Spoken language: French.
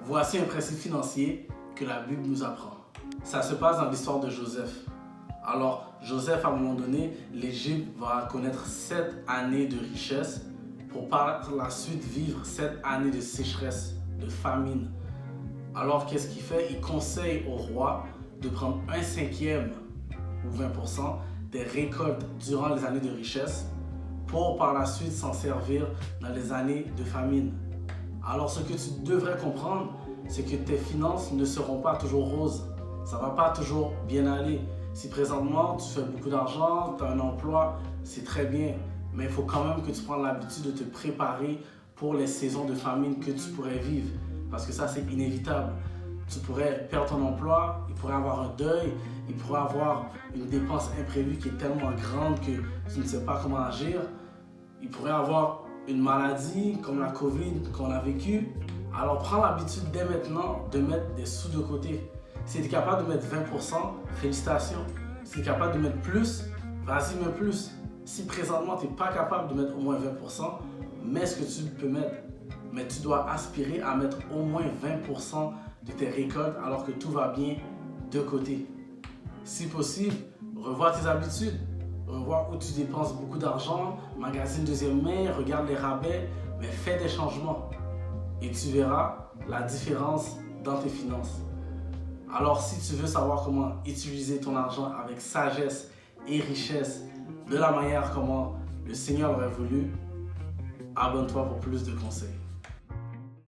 Voici un principe financier que la Bible nous apprend. Ça se passe dans l'histoire de Joseph. Alors, Joseph, à un moment donné, l'Égypte va connaître 7 années de richesse pour par la suite vivre 7 années de sécheresse, de famine. Alors, qu'est-ce qu'il fait? Il conseille au roi de prendre 1/5 ou 20% des récoltes durant les années de richesse pour par la suite s'en servir dans les années de famine. Alors, ce que tu devrais comprendre, c'est que tes finances ne seront pas toujours roses. Ça ne va pas toujours bien aller. Si présentement tu fais beaucoup d'argent, tu as un emploi, c'est très bien. Mais il faut quand même que tu prennes l'habitude de te préparer pour les saisons de famine que tu pourrais vivre. Parce que ça, c'est inévitable. Tu pourrais perdre ton emploi, il pourrait avoir un deuil, il pourrait avoir une dépense imprévue qui est tellement grande que tu ne sais pas comment agir. Il pourrait avoir une maladie comme la COVID qu'on a vécue. Alors prends l'habitude dès maintenant de mettre des sous de côté. Si tu es capable de mettre 20%, félicitations. Si tu es capable de mettre plus, vas-y, mets plus. Si présentement tu n'es pas capable de mettre au moins 20%, mets ce que tu peux mettre. Mais tu dois aspirer à mettre au moins 20% de tes récoltes alors que tout va bien de côté. Si possible, revois tes habitudes. Revois où tu dépenses beaucoup d'argent, magasine deuxième main, regarde les rabais, mais fais des changements. Et tu verras la différence dans tes finances. Alors, si tu veux savoir comment utiliser ton argent avec sagesse et richesse, de la manière comment le Seigneur aurait voulu, abonne-toi pour plus de conseils.